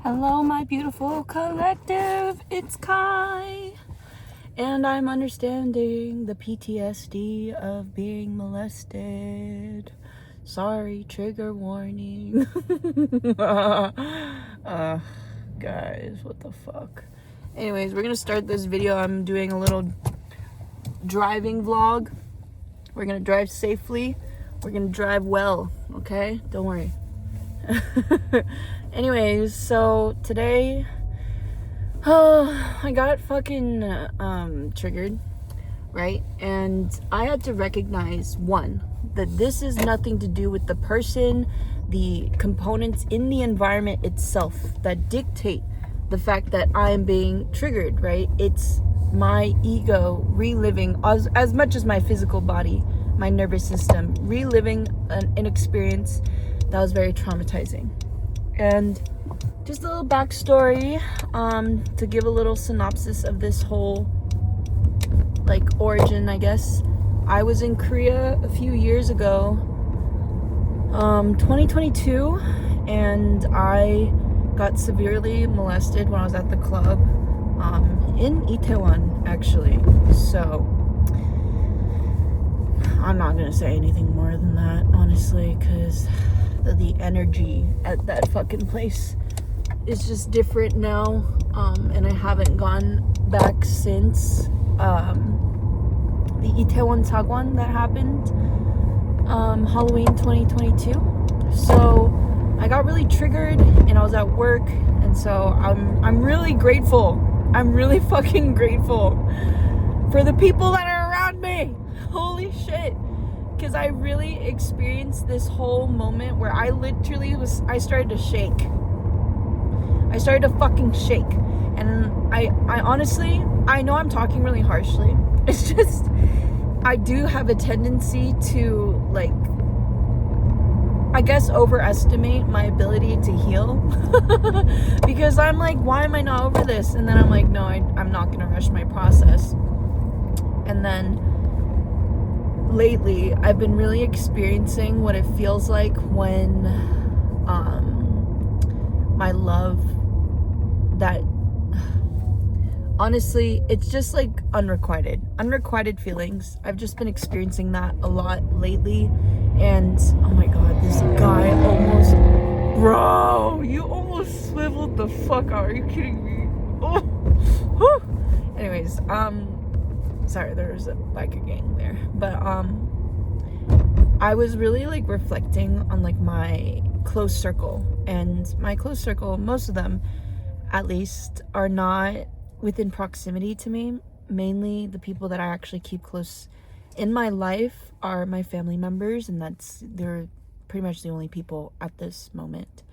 Hello, my beautiful collective. It's Kai. And I'm understanding the PTSD of being molested. Sorry, trigger warning. Guys, what the fuck? Anyways, we're gonna start this video. I'm doing a little driving vlog. We're gonna drive safely. We're gonna drive well, okay? Don't worry. Anyways, so today, I got fucking triggered, right? And I had to recognize, one, that this is nothing to do with the person, the components in the environment itself that dictate the fact that I am being triggered, right? It's my ego reliving, as much as my physical body, my nervous system, reliving an experience that was very traumatizing. And just a little backstory, to give a little synopsis of this whole, like, origin, I guess. I was in Korea a few years ago, 2022, and I got severely molested when I was at the club, in Itaewon, actually. So I'm not gonna say anything more than that, honestly, because the energy at that fucking place is just different now, and I haven't gone back since the Itaewon Sagwan that happened, Halloween 2022. So I got really triggered, and I was at work, and so I'm really grateful. I'm really fucking grateful for the people that are around me. Holy shit. Because I really experienced this whole moment where I started to shake. I started to fucking shake. And I honestly, I know I'm talking really harshly. It's just, I do have a tendency to, like, I guess overestimate my ability to heal. Because I'm like, why am I not over this? And then I'm like, no, I'm not gonna rush my process. And then lately, I've been really experiencing what it feels like when my love, that honestly, it's just like unrequited feelings. I've just been experiencing that a lot lately, and oh my god, this guy almost, bro, you almost swiveled the fuck out. Are you kidding me? Oh, whew. Anyways, sorry, there's a biker gang there, but I was really, like, reflecting on, like, my close circle, and my close circle, most of them at least, are not within proximity to me. Mainly the people that I actually keep close in my life are my family members, and they're pretty much the only people at this moment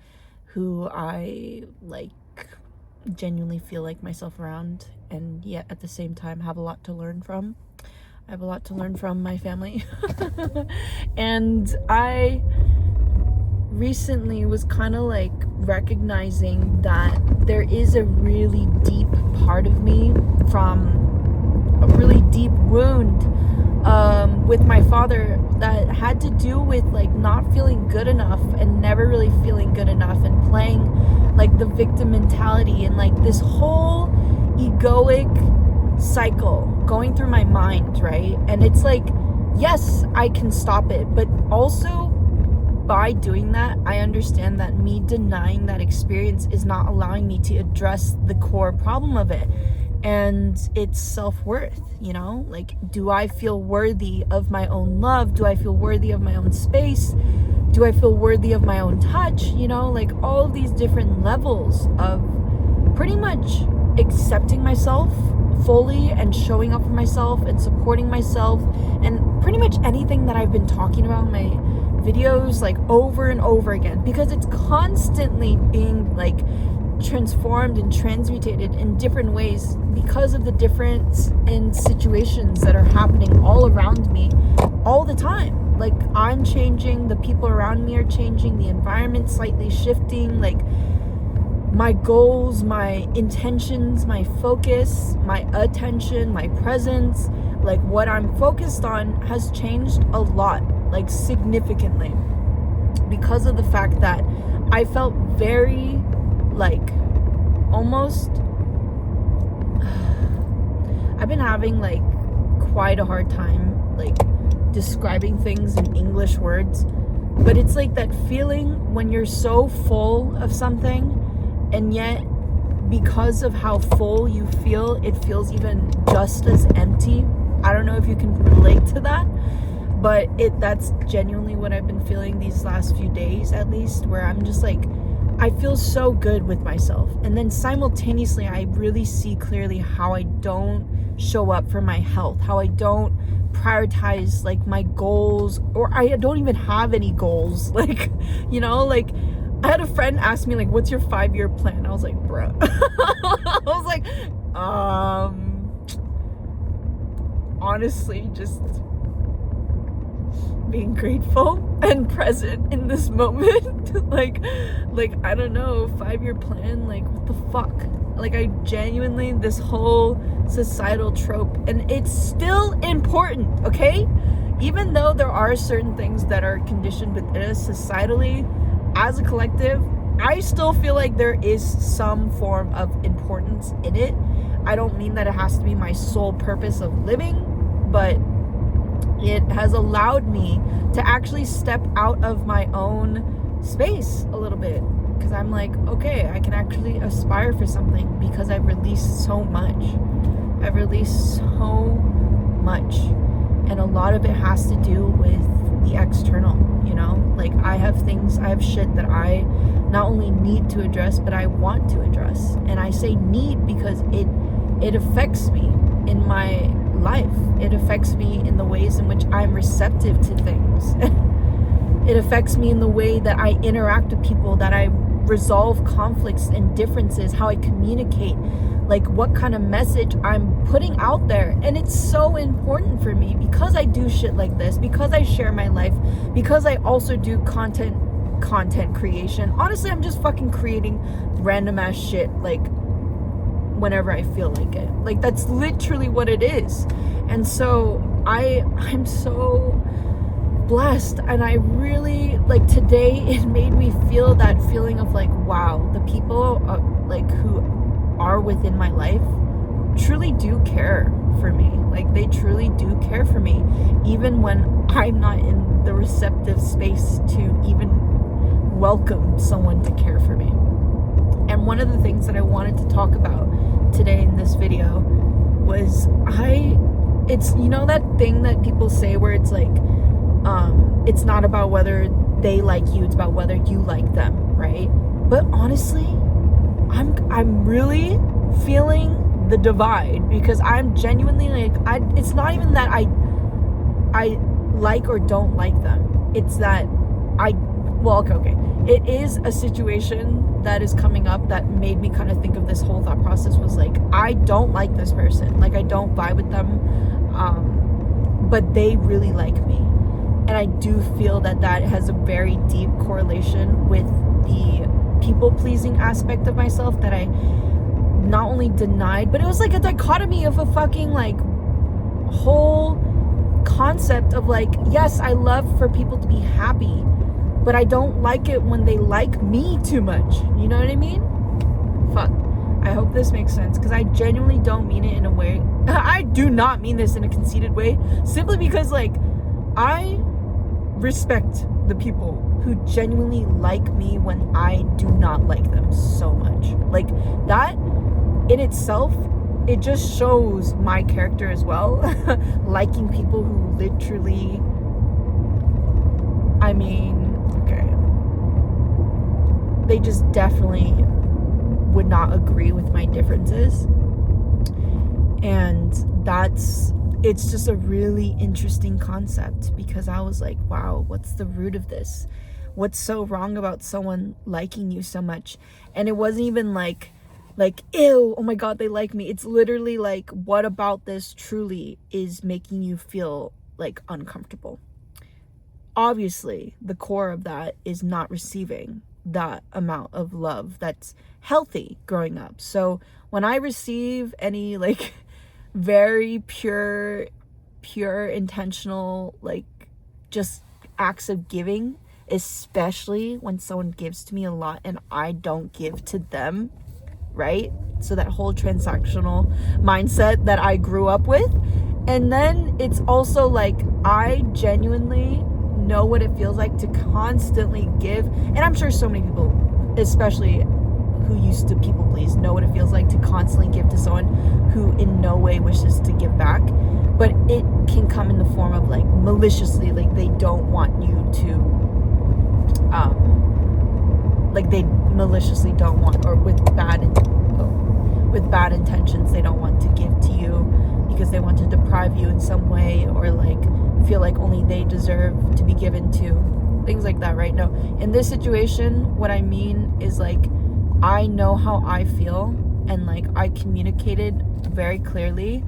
who I, like, genuinely feel like myself around, and yet at the same time have a lot to learn from. I have a lot to learn from my family. And I recently was kind of like recognizing that there is a really deep part of me from a really deep wound with my father that had to do with, like, not feeling good enough and never really feeling good enough, and playing, like, the victim mentality, and, like, this whole egoic cycle going through my mind, right? And it's like, yes, I can stop it, but also by doing that, I understand that me denying that experience is not allowing me to address the core problem of it, and it's self-worth, you know? Like, do I feel worthy of my own love? Do I feel worthy of my own space? Do I feel worthy of my own touch? You know, like, all of these different levels of pretty much accepting myself fully and showing up for myself and supporting myself, and pretty much anything that I've been talking about in my videos, like, over and over again, because it's constantly being, like, transformed and transmutated in different ways because of the difference in situations that are happening all around me all the time. Like, I'm changing, the people around me are changing, the environment slightly shifting, like, my goals, my intentions, my focus, my attention, my presence, like, what I'm focused on has changed a lot, like, significantly, because of the fact that I felt very, like almost I've been having like quite a hard time like describing things in English words, but it's like that feeling when you're so full of something, and yet because of how full you feel, it feels even just as empty. I don't know if you can relate to that, but that's genuinely what I've been feeling these last few days, at least, where I'm just like, I feel so good with myself, and then simultaneously I really see clearly how I don't show up for my health, how I don't prioritize like my goals, or I don't even have any goals. Like, you know, like I had a friend ask me like, what's your 5-year plan? I was like, bruh. I was like, honestly, just being grateful and present in this moment. like I don't know, 5-year plan, like what the fuck? Like I genuinely, this whole societal trope, and it's still important, okay? Even though there are certain things that are conditioned within us societally, as a collective, I still feel like there is some form of importance in it. I don't mean that it has to be my sole purpose of living, but it has allowed me to actually step out of my own space a little bit, because I'm like, okay, I can actually aspire for something because I've released so much. I've released so much, and a lot of it has to do with the external, you know? Like I have shit that I not only need to address, but I want to address. And I say need because it affects me in my life. It affects me in the ways in which I'm receptive to things. It affects me in the way that I interact with people, that I resolve conflicts and differences, how I communicate, like what kind of message I'm putting out there. And it's so important for me because I do shit like this, because I share my life, because I also do content creation. Honestly, I'm just fucking creating random ass shit like whenever I feel like it. Like that's literally what it is. And so I'm so blessed, and I really, like, today it made me feel that feeling of like, wow, the people like who are within my life truly do care for me. Like they truly do care for me, even when I'm not in the receptive space to even welcome someone to care for me. And one of the things that I wanted to talk about today in this video was it's, you know, that thing that people say where it's like, it's not about whether they like you, it's about whether you like them, right? But honestly, I'm really feeling the divide, because I'm genuinely like, it's not even that I like or don't like them. It's that okay. It is a situation that is coming up that made me kind of think of this whole thought process, was like, I don't like this person. Like I don't vibe with them, but they really like me. And I do feel that has a very deep correlation with the people-pleasing aspect of myself that I not only denied, but it was like a dichotomy of a fucking like whole concept of like, yes, I love for people to be happy, but I don't like it when they like me too much. You know what I mean? Fuck. I hope this makes sense, because I genuinely don't mean it in a way. I do not mean this in a conceited way, simply because like I respect the people who genuinely like me when I do not like them so much. Like that in itself, it just shows my character as well. Liking people who literally, I mean, okay, they just definitely would not agree with my differences. And it's just a really interesting concept, because I was like, wow, what's the root of this? What's so wrong about someone liking you so much? And it wasn't even like, ew, oh my God, they like me. It's literally like, what about this truly is making you feel like uncomfortable? Obviously, the core of that is not receiving that amount of love that's healthy growing up. So when I receive any like very pure intentional, like just acts of giving, especially when someone gives to me a lot and I don't give to them, right? So that whole transactional mindset that I grew up with. And then it's also like, I genuinely know what it feels like to constantly give. And I'm sure so many people, especially who used to people please, know what it feels like to constantly give to someone who in no way wishes to give back. But it can come in the form of like maliciously, like they don't want you to like they maliciously don't want, or with bad intentions, they don't want to give to you because they want to deprive you in some way, or like feel like only they deserve to be given to, things like that, right? No, in this situation, what I mean is like, I know how I feel, and like I communicated very clearly,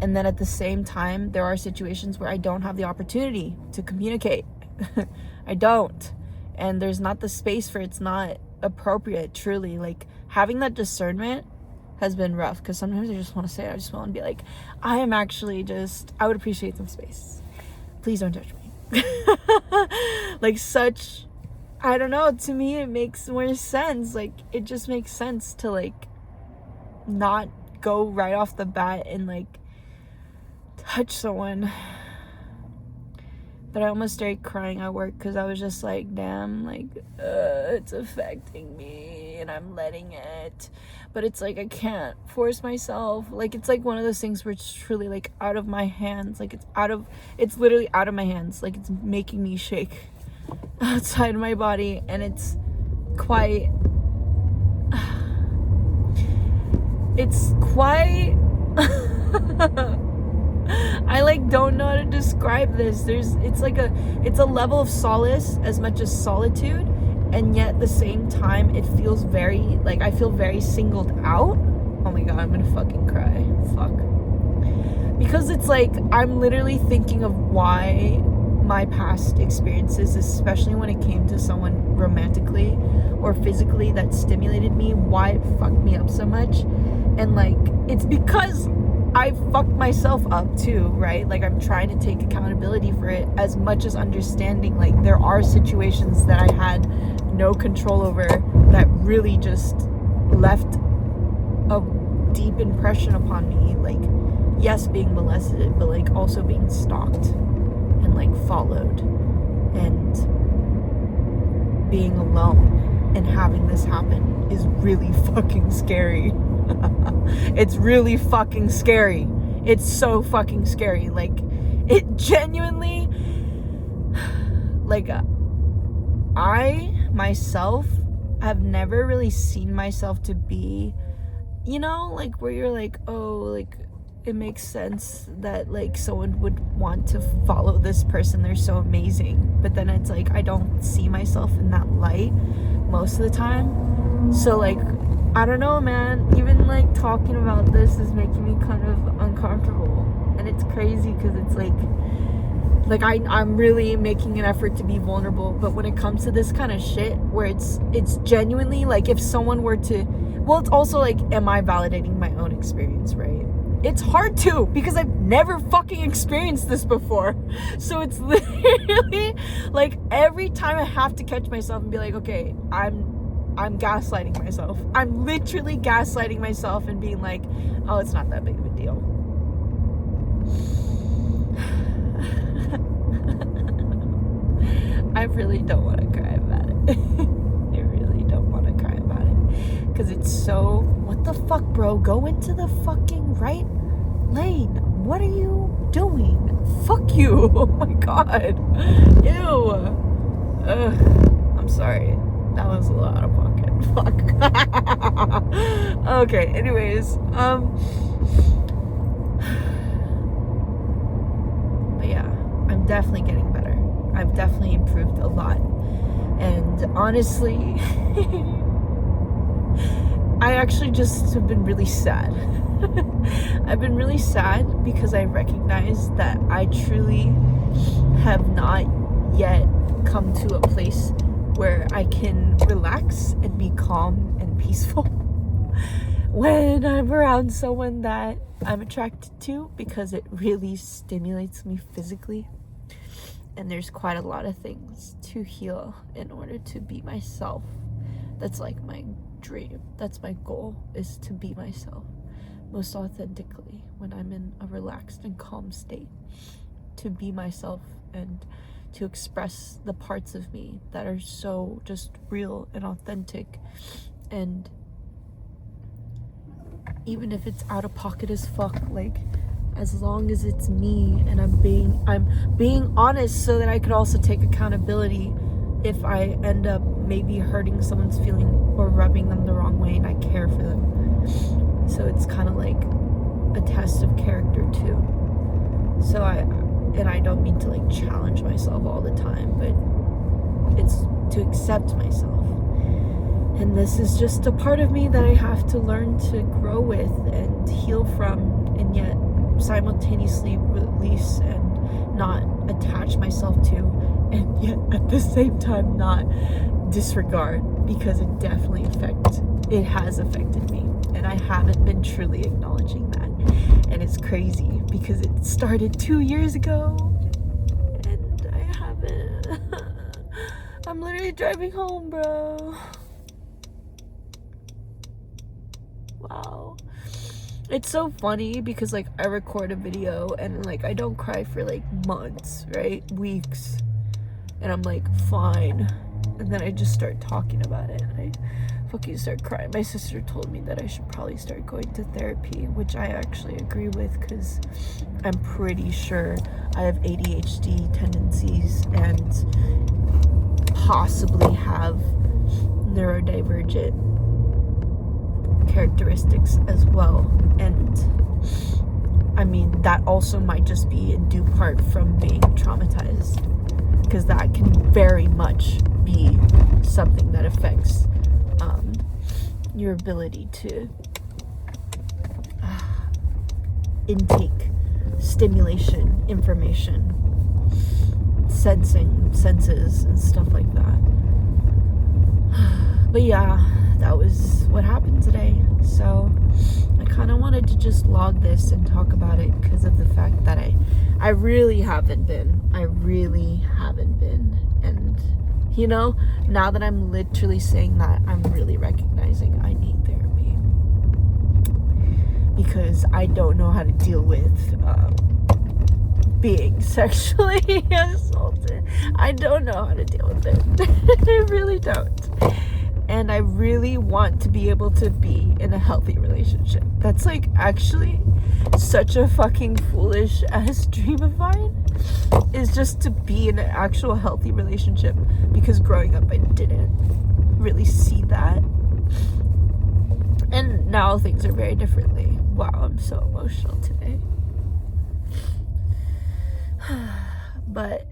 and then at the same time there are situations where I don't have the opportunity to communicate. I don't, and there's not the space for it. It's not appropriate, truly. Like, having that discernment has been rough, because sometimes I just want to say it. I just want to be like, I am actually just, I would appreciate some space, please don't judge me. Like, such, I don't know, to me it makes more sense. Like, it just makes sense to like not go right off the bat and like touch someone. But I almost started crying at work because I was just like, damn, like, it's affecting me and I'm letting it. But it's like, I can't force myself. Like, it's like one of those things where it's truly like out of my hands. Like, it's literally out of my hands. Like, it's making me shake outside of my body. And it's quite, I like don't know how to describe this. It's a level of solace as much as solitude, and yet at the same time it feels very, like, I feel very singled out. Oh my god, I'm gonna fucking cry. Fuck. Because it's like, I'm literally thinking of why my past experiences, especially when it came to someone romantically or physically that stimulated me, why it fucked me up so much. And like, it's because I fucked myself up too, right? Like, I'm trying to take accountability for it, as much as understanding like there are situations that I had no control over that really just left a deep impression upon me. Like, yes, being molested, but like also being stalked and like followed, and being alone and having this happen is really fucking scary. It's really fucking scary. It's so fucking scary. Like, it genuinely, like, I myself have never really seen myself to be, you know, like, where you're like, oh, like, it makes sense that like someone would want to follow this person, they're so amazing. But then it's like, I don't see myself in that light most of the time. So like, I don't know, man, even like talking about this is making me kind of uncomfortable. And it's crazy because it's like I'm really making an effort to be vulnerable, but when it comes to this kind of shit where it's genuinely like, if someone were to, well, it's also like, am I validating my own experience, right? It's hard to, because I've never fucking experienced this before. So it's literally like, every time I have to catch myself and be like, okay, I'm gaslighting myself. I'm literally gaslighting myself and being like, oh, it's not that big of a deal. I really don't want to cry about it. I really don't want to cry about it. Because it's so, what the fuck, bro? Go into the fucking right lane. What are you doing? Fuck you. Oh my god. Ew. Ugh. I'm sorry. That was a lot out of pocket. Fuck. Okay, anyways. But yeah, I'm definitely getting better. I've definitely improved a lot. And honestly, I actually just have been really sad. I've been really sad because I recognize that I truly have not yet come to a place where I can relax and be calm and peaceful when I'm around someone that I'm attracted to, because it really stimulates me physically. and there's quite a lot of things to heal in order to be myself. That's like my dream. That's my goal, is to be myself most authentically when I'm in a relaxed and calm state. To be myself and to express the parts of me that are so just real and authentic. And even if it's out of pocket as fuck, like, as long as it's me and I'm being honest, so that I could also take accountability if I end up maybe hurting someone's feeling or rubbing them the wrong way, and I care for them. So it's kind of like a test of character too. So I don't mean to like challenge myself all the time, but it's to accept myself. And this is just a part of me that I have to learn to grow with and heal from, and yet simultaneously release and not attach myself to, and yet at the same time not disregard, because it definitely has affected me, and I haven't been truly acknowledging that. And it's crazy because it started 2 years ago and I haven't. I'm literally driving home, bro. Wow. It's so funny because like I record a video and like I don't cry for like months, right? Weeks. And I'm like, fine. And then I just start talking about it and I fucking start crying. My sister told me that I should probably start going to therapy, which I actually agree with, because I'm pretty sure I have ADHD tendencies and possibly have neurodivergent characteristics as well. And I mean, that also might just be in due part from being traumatized, because that can very much be something that affects your ability to intake stimulation, information, senses and stuff like that. But yeah, that was what happened today. So I kind of wanted to just log this and talk about it because of the fact that I really haven't been. And you know, now that I'm literally saying that, I'm really recognizing I need therapy, because I don't know how to deal with being sexually assaulted. I don't know how to deal with it. I really don't. And I really want to be able to be in a healthy relationship. That's like actually such a fucking foolish ass dream of mine, is just to be in an actual healthy relationship, because growing up I didn't really see that. And now things are very differently. Wow, I'm so emotional today. But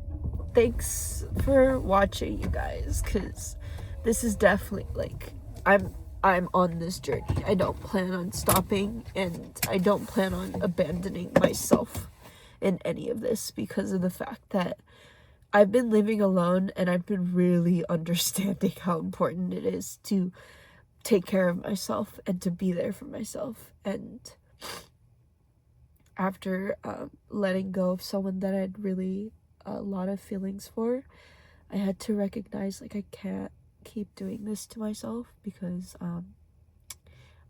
thanks for watching, you guys, because this is definitely like, I'm on this journey. I don't plan on stopping, and I don't plan on abandoning myself in any of this, because of the fact that I've been living alone and I've been really understanding how important it is to take care of myself and to be there for myself. And after letting go of someone that I had really a lot of feelings for, I had to recognize like I can't keep doing this to myself, because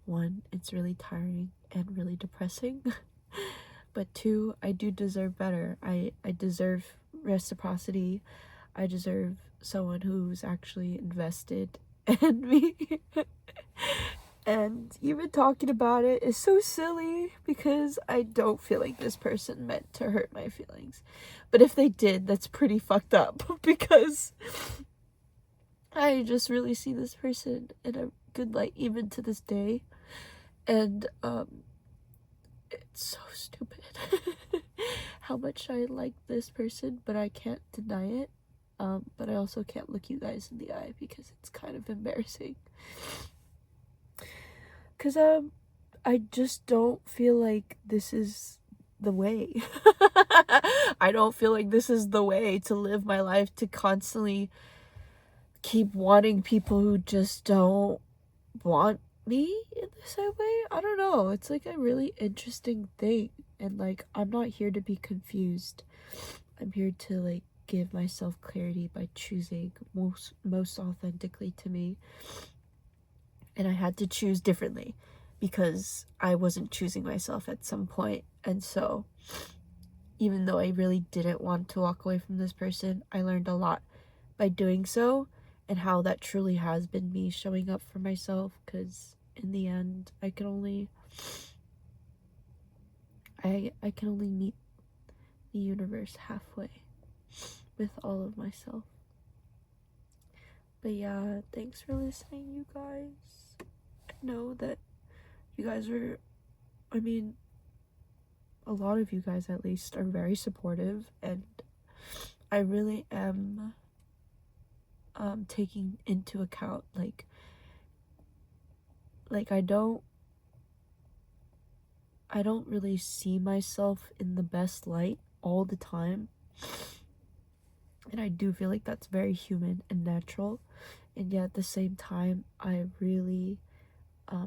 one, it's really tiring and really depressing. But two, I do deserve better. I deserve reciprocity. I deserve someone who's actually invested in me. And even talking about it is so silly, because I don't feel like this person meant to hurt my feelings. But if they did, that's pretty fucked up, because I just really see this person in a good light even to this day. And it's so stupid how much I like this person, but I can't deny it. But I also can't look you guys in the eye, because it's kind of embarrassing. Because I just don't feel like this is the way. I don't feel like this is the way to live my life, to constantly keep wanting people who just don't want me in the same way. I don't know. It's like a really interesting thing. And like, I'm not here to be confused. I'm here to like give myself clarity by choosing most authentically to me. And I had to choose differently because I wasn't choosing myself at some point. And so even though I really didn't want to walk away from this person, I learned a lot by doing so, and how that truly has been me showing up for myself, because in the end I can only meet the universe halfway with all of myself. But yeah, thanks for listening, you guys. I know that you guys are, I mean, a lot of you guys at least are very supportive, and I really am taking into account like I don't really see myself in the best light all the time, and I do feel like that's very human and natural, and yet at the same time I really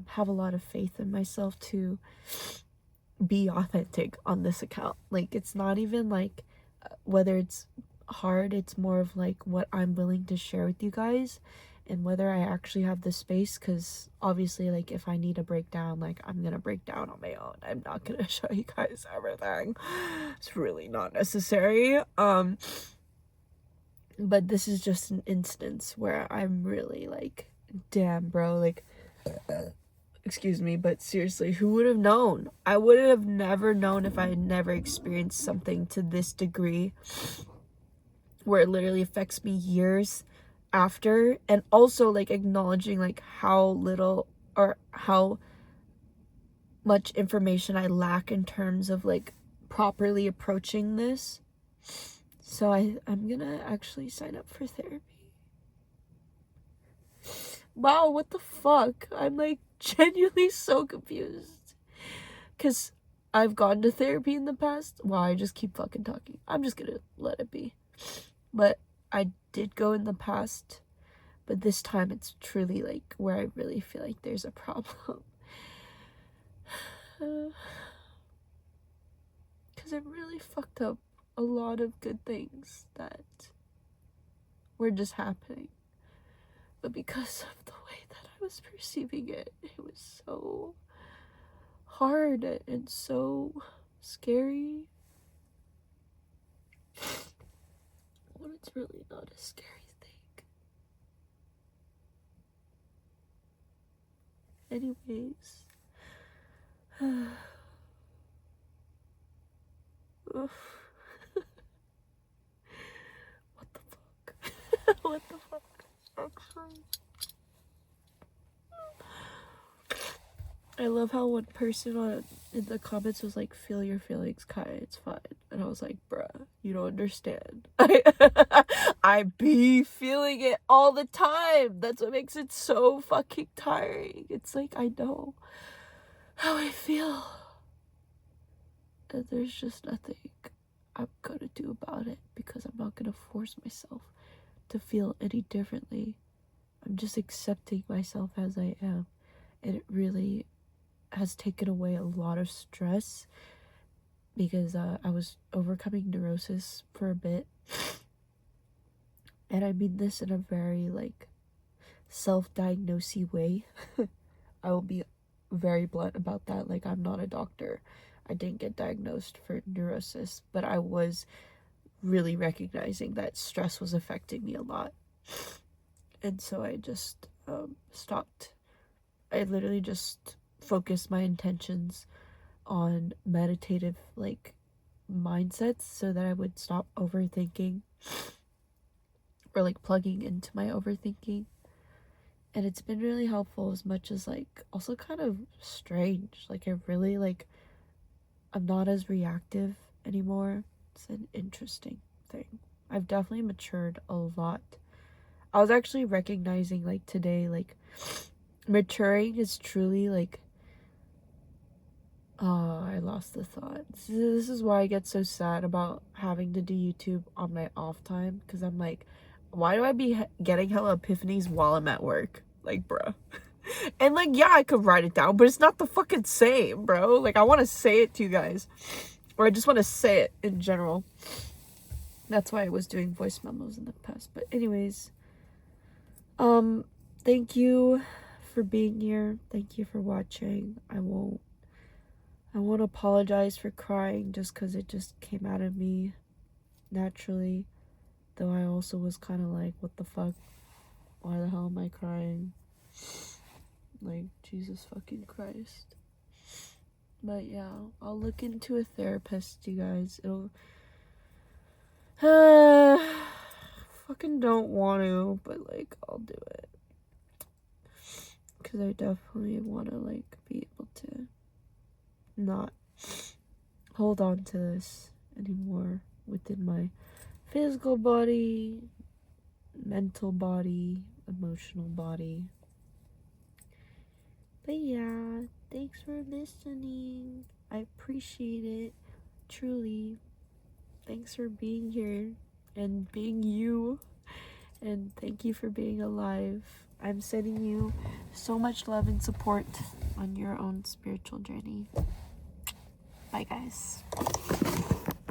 have a lot of faith in myself to be authentic on this account. Like, it's not even like whether it's hard, it's more of like what I'm willing to share with you guys, and whether I actually have the space, because obviously like if I need a breakdown, like I'm gonna break down on my own. I'm not gonna show you guys everything. It's really not necessary. But this is just an instance where I'm really like, damn bro, like excuse me, but seriously, who would have known? I would have never known if I had never experienced something to this degree, where it literally affects me years after, and also like acknowledging like how little or how much information I lack in terms of like properly approaching this. So I'm gonna actually sign up for therapy. Wow, what the fuck? I'm like genuinely so confused, because I've gone to therapy in the past. Wow, I just keep fucking talking. I'm just gonna let it be. But I did go in the past, but this time it's truly like where I really feel like there's a problem. Because it really fucked up a lot of good things that were just happening. But because of the way that I was perceiving it, it was so hard and so scary. When it's really not a scary thing. Anyways. What the fuck? What the fuck? Actually, I love how one person in the comments was like, feel your feelings, Kai, it's fine. And I was like, bruh, you don't understand. I be feeling it all the time. That's what makes it so fucking tiring. It's like, I know how I feel, and there's just nothing I'm gonna do about it, because I'm not gonna force myself to feel any differently. I'm just accepting myself as I am, and it really has taken away a lot of stress, because I was overcoming neurosis for a bit, and I mean this in a very like self-diagnosy way. I will be very blunt about that. Like, I'm not a doctor. I didn't get diagnosed for neurosis, but I was really recognizing that stress was affecting me a lot. And so I just stopped. I literally just focused my intentions on meditative like mindsets, so that I would stop overthinking, or like plugging into my overthinking. And it's been really helpful, as much as like also kind of strange. Like, I really like, I'm not as reactive anymore. It's an interesting thing. I've definitely matured a lot. I was actually recognizing like today, like maturing is truly like, oh, I lost the thought. This is why I get so sad about having to do YouTube on my off time, because I'm like, why do I be getting hella epiphanies while I'm at work? Like, bruh. And like, yeah, I could write it down, but it's not the fucking same, bro. Like, I want to say it to you guys, or I just want to say it in general. That's why I was doing voice memos in the past. But anyways, thank you for being here. Thank you for watching. I won't apologize for crying just because it just came out of me naturally. Though I also was kind of like, what the fuck? Why the hell am I crying? Like, Jesus fucking Christ. But yeah, I'll look into a therapist, you guys. It'll... fucking don't want to, but like, I'll do it. Because I definitely want to, like, be able to not hold on to this anymore within my physical body, mental body, emotional body. But yeah, thanks for listening. I appreciate it, truly. Thanks for being here and being you, and thank you for being alive. I'm sending you so much love and support on your own spiritual journey. Bye, guys.